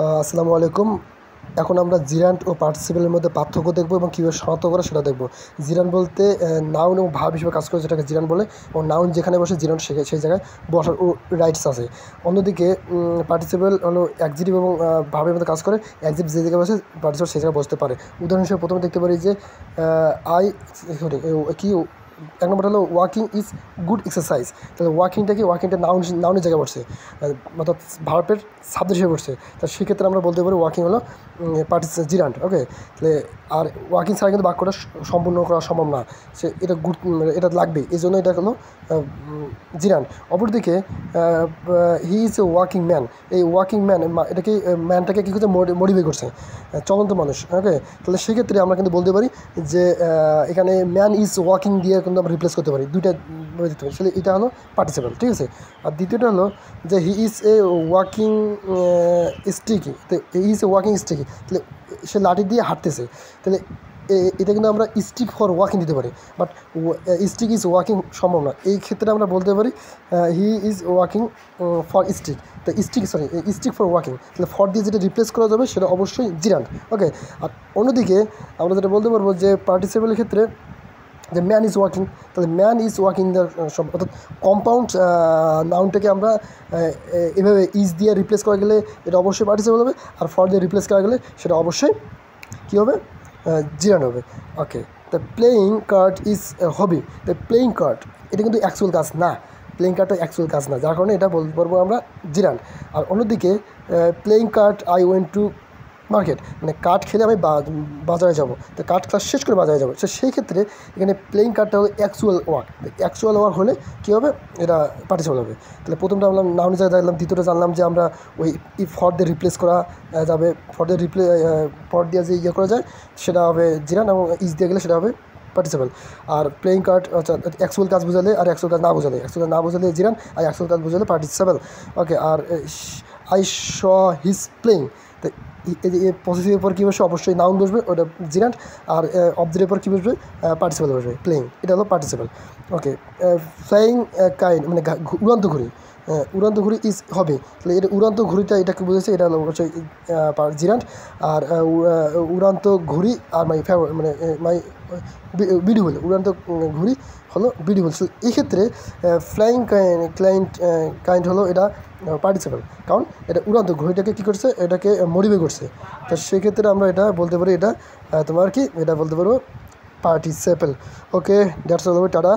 আসসালামু আলাইকুম। এখন আমরা জিরান্ড ও পার্টিসিপেলের মধ্যে পার্থক্য দেখব এবং কীভাবে শনাক্ত করে সেটা দেখব। জিরান্ড বলতে নাউন এবং ভার্ব হিসেবে কাজ করে, যেটাকে জিরান্ড বলে, এবং নাউন যেখানে বসে জিরান্ড সেই জায়গায় বসার ও রাইটস আছে। অন্যদিকে পার্টিসিপেল হলো অ্যাডজেক্টিভ এবং ভার্বের মধ্যে কাজ করে। অ্যাডজেক্টিভ যে জায়গায় বসে পার্টিসিপেল সেই জায়গায় বসতে পারে। উদাহরণ হিসেবে প্রথমে দেখতে পারি যে কি এক নম্বরটা হলো ওয়াকিং ইজ গুড এক্সারসাইজ। তাহলে ওয়াকিংটা নাউনের জায়গায় বসছে, অর্থাৎ ভার্বের সাবজেক্ট হিসেবে বসছে। তা সেক্ষেত্রে আমরা বলতে পারি ওয়াকিং হলো জিরান্ড। ওকে, তাহলে আর ওয়াকিং ছাড়া কিন্তু বাক্যটা সম্পূর্ণ করা সম্ভব না, এটা লাগবে, এই জন্য এটা হলো জিরান্ড। অপরদিকে হি ইজ এ ওয়াকিং ম্যান, এই ওয়াকিং ম্যান এটাকে ম্যানটাকে কী করছে, মডিফাই করছে, চলন্ত মানুষ। ওকে, তাহলে সেক্ষেত্রে আমরা কিন্তু বলতে পারি যে এখানে ম্যান ইজ ওয়াকিং দিয়ে কিন্তু আমরা রিপ্লেস করতে পারি, দুইটা দিতে পারি। তাহলে এটা হলো পার্টিসিপেল, ঠিক আছে। আর দ্বিতীয়টা হলো যে he is a walking stick, তো he is a walking stick, তাহলে সে লাঠি দিয়ে হাঁটতেছে। তাহলে এটা কিন্তু আমরা স্টিক ফর ওয়াকিং দিতে পারি, বাট স্টিক ইজ ওয়াকিং সম্ভব না। এই ক্ষেত্রে আমরা বলতে পারি he is walking for stick, তো স্টিক ফর ওয়াকিং। তাহলে ফর দিয়ে যেটা রিপ্লেস করা যাবে সেটা অবশ্যই জিরান্ড। ওকে, আর অন্যদিকে আমরা যেটা বলতে পারবো যে পার্টিসিপেলের ক্ষেত্রে যে ম্যান ইজ ওয়াকিং, তাহলে ম্যান ইজ ওয়াকিং অর্থাৎ কম্পাউন্ড নাউনটাকে আমরা এভাবে ইজ দিয়ে রিপ্লেস করা গেলে এটা অবশ্যই পার্টিসিপেল হবে, আর ফর দিয়ে রিপ্লেস করা গেলে সেটা অবশ্যই কী হবে, জিরান্ড হবে। Okay, the playing card is hobby, the playing card এটা কিন্তু অ্যাকচুয়াল কাজ না, প্লেয়িং কার্ডটা অ্যাকচুয়াল কাজ না, যার কারণে এটা বলতে পারবো আমরা জিরান্ড। আর অন্যদিকে playing card I went to market, মানে কার্ড খেলে আমি বাজারে যাব, তো কার্ড ক্লাস শেষ করে বাজারে যাবো, তো সেই ক্ষেত্রে এখানে প্লেয়িং কার্ডটা হলো অ্যাকচুয়াল ওয়ার্ক হলে কী হবে, এটা পার্টিসিপেল হবে। তাহলে প্রথমটা আমরা নাউনের জায়গায় দেখলাম, দ্বিতীয়টা জানলাম যে আমরা ওই ফর দিয়ে রিপ্লেস করা যাবে, ফর দিয়ে যে করা যায় সেটা হবে জিরান্ড, এবং ইজ দিয়ে গেলে সেটা হবে participle. Are playing card actual কাজ বোঝালে আর অ্যাকচুয়াল কাজ না বোঝালে জিরান্ড, আর অ্যাকচুয়াল কাজ বোঝালে পার্টিসিপেল। ওকে, আর আই শ হিজ প্লেয়িং, তো পজিটিভের পর কী বসবে, অবশ্যই নাউন বসবে, ওটা জিরান্ড। আর অবজেক্টের পর কী বসবে, পার্টিসিপেল বসবে, প্লেয়িং, এটা হলো পার্টিসিপেল। ওকে, ফ্লাইং কাইন্ড মানে উড়ন্ত ঘুড়ি, উড়ন্ত ঘুড়ি ইজ হবে, তাহলে এটা উড়ন্ত ঘুড়িটা এটাকে বুঝেছে, এটা হলো অবশ্যই জিরান্ড। আর উড়ন্ত ঘুড়ি আর মাই বিউটিফুল, উড়ন্ত ঘুড়ি হলো বিউটিফুল। এই ক্ষেত্রে ফ্লাইং কাইন্ড হলো এটা পার্টিসিপেল, কারণ এটা উড়ন্ত ঘড়িটাকে কী করছে, এটাকে মডিফাই করছে। তো সেক্ষেত্রে আমরা এটা বলতে পারি এটা এটা বলতে পারবো participle. Okay, that's all, tata.